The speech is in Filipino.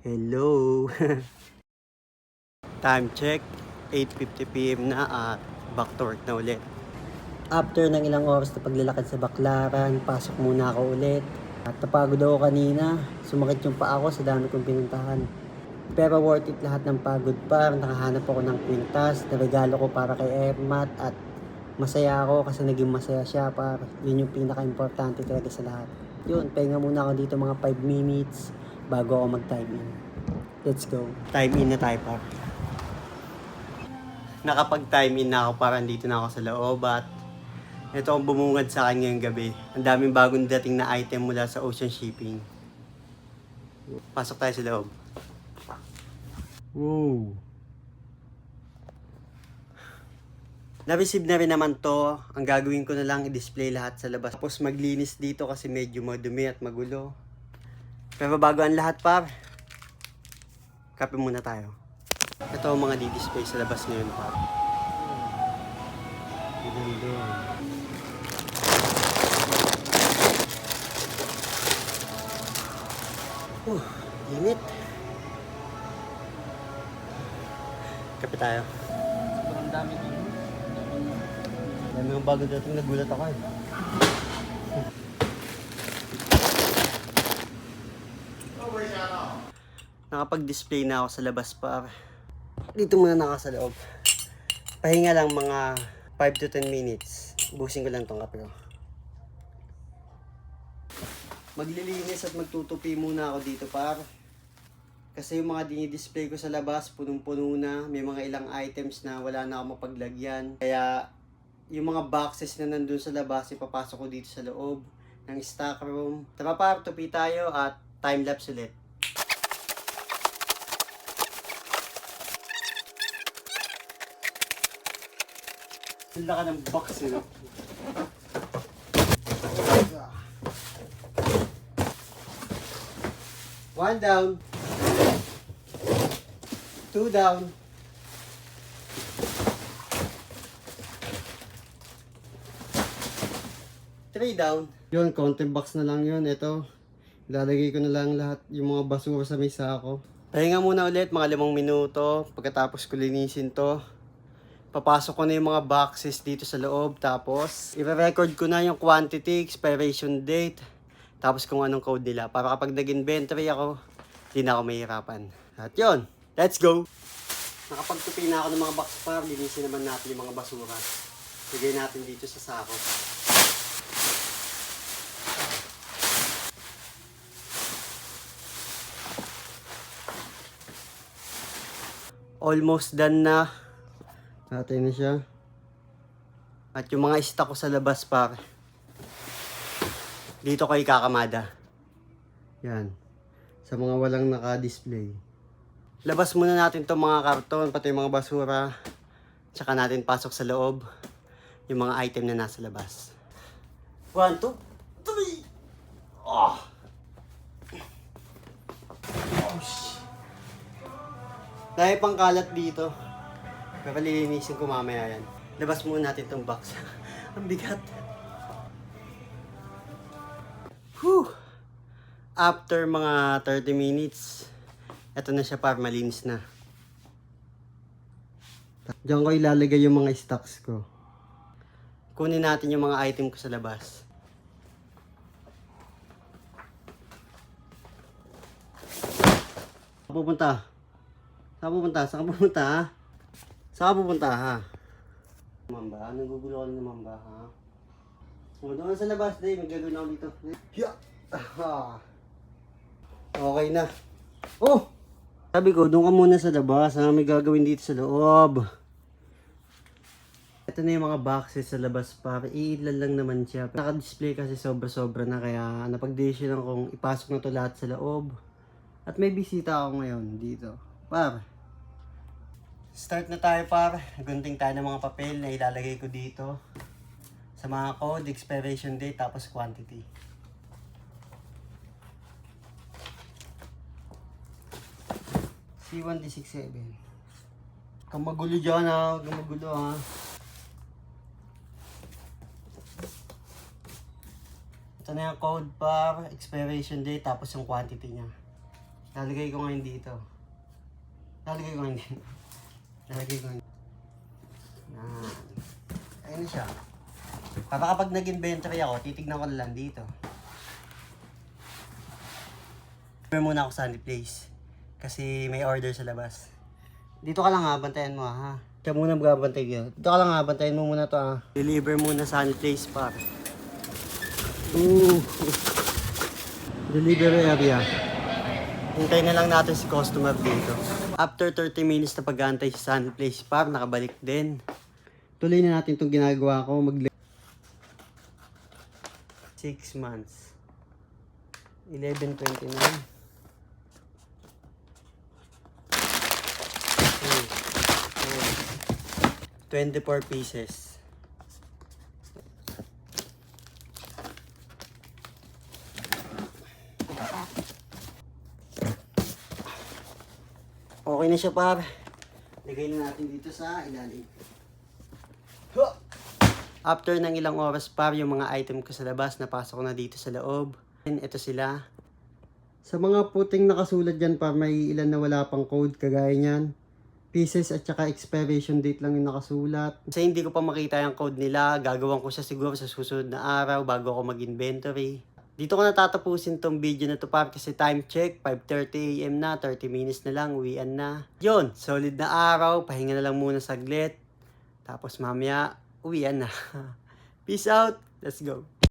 Hello! Time check, 8:50 PM na at back to work na ulit. After ng ilang oras na paglalakad sa Baclaran, pasok muna ako ulit. At napagod ako kanina, sumakit yung paa ko sa dami kong pinuntahan. Pero worth it lahat ng pagod par, nakahanap ako ng kwintas na regalo ko para kay Ermat at masaya ako kasi naging masaya siya par. Yun yung pinaka-importante talaga sa lahat. Yun, pahinga muna ako dito mga 5 minutes bago ako mag-time in. Let's go. Time in na tayo par. Nakapag-time in na ako para dito na ako sa loob at ito ang bumungad sa akin ngayong gabi. Ang daming bagong dating na item mula sa Ocean Shipping. Pasok tayo sa loob. Wow. Na-receive na rin naman to. Ang gagawin ko na lang i-display lahat sa labas. Tapos maglinis dito kasi medyo madumi at magulo. Pero bago ang lahat par, kape muna tayo. Ito ang mga di-display sa labas ngayon par. Init. Kape tayo. Sobrang dami dito. Dami ng bago dating nagulat ako eh. Nakapag-display na ako sa labas par. Dito muna naka sa loob. Pahinga lang mga 5 to 10 minutes. Busin ko lang tong kape ko. Maglilinis at magtutupi muna ako dito par. Kasi yung mga dinidisplay ko sa labas, punong-puno na. May mga ilang items na wala na ako mapaglagyan. Kaya yung mga boxes na nandun sa labas, ipapasok ko dito sa loob ng stock room. Tara par, tupi tayo at time-lapse ulit. Ang laka ng box yun. One down. Two down. Three down. Yun, content box na lang yun. Ito, ilalagay ko na lang lahat yung mga basura sa may sako. Pahinga muna ulit, mga 5 minuto. Pagkatapos ko linisin to, papasok ko na yung mga boxes dito sa loob. Tapos, i-record ko na yung quantity, expiration date, tapos kung anong code nila. Para kapag nag-inventory ako, hindi na ako mahirapan. At yun, let's go! Nakapagtupi na ako ng mga box par, linisin naman natin yung mga basura. Lagay natin dito sa sako. Almost done na. Natin na siya. At yung mga stock ko sa labas par, dito ko ikakamada. Yan. Sa mga walang naka-display. Labas muna natin itong mga karton, pati yung mga basura. Tsaka natin pasok sa loob yung mga item na nasa labas. 1, 2, 3! Oh! Dahil pang kalat dito. Pero lilinisin ko mamaya yan. Labas muna natin itong box. Ang bigat. Whew! After mga 30 minutes, eto na siya par, malinis na. Diyan ko ilalagay yung mga stocks ko. Kunin natin yung mga item ko sa labas. Saan pupunta? Saan pupunta? Saan pupunta ha? Saan pupunta ha? Mamba, nagugulo ka na naman ba ha? Doon sa labas day, may gagawin ako dito. Yeah. Okay na. Oh! Sabi ko, doon ka muna sa labas ha? May gagawin dito sa loob. Ito na yung mga boxes sa labas para iilan lang naman siya. Naka-display kasi sobra-sobra na kaya napag-decision kung ipasok na to lahat sa loob. At may bisita ako ngayon dito. Par, start na tayo par. Gunting tayo ng mga papel na ilalagay ko dito. Sa mga code, expiration date, tapos quantity. C1D67. Kung magulo dyan ha, kung magulo ha. Ito na yung code par, expiration date, tapos yung quantity niya. Lalagay ko ngayon dito. Lalagay ko ngayon dito. Lalagay ko ngayon. Yan. Ayun na siya. Para kapag nag-inventory ako, titignan ko na lang dito. Order muna ako sa Sunny Place. Kasi may order sa labas. Dito ka lang ha, bantayan mo ha. Siya muna magbabantay ko. Dito ka lang ha, bantayan mo muna to ha. Deliver muna sa Sunny Place par. Delivery area. Hintay na lang natin si customer dito. After 30 minutes na pag-aantay sa Sunny Place par, nakabalik din. Tuloy na natin itong ginagawa ko. 6 months. 11.29. 24 pieces. Okay na siya par. Lagay na natin dito sa ilalim. After ng ilang oras par, yung mga item ko sa labas, napasok na dito sa loob. And ito sila. Sa mga puting nakasulat dyan par, may ilan na wala pang code kagaya niyan. Pieces at saka expiration date lang yung nakasulat. Kasi hindi ko pa makita yung code nila, gagawin ko siya siguro sa susunod na araw bago ako mag-inventory. Dito ko natatapusin tong video na to par kasi time check, 5:30 AM na, 30 minutes na lang, uwian na. Yun, solid na araw, pahinga na lang muna saglit. Tapos mamaya, uwian na. Peace out, let's go.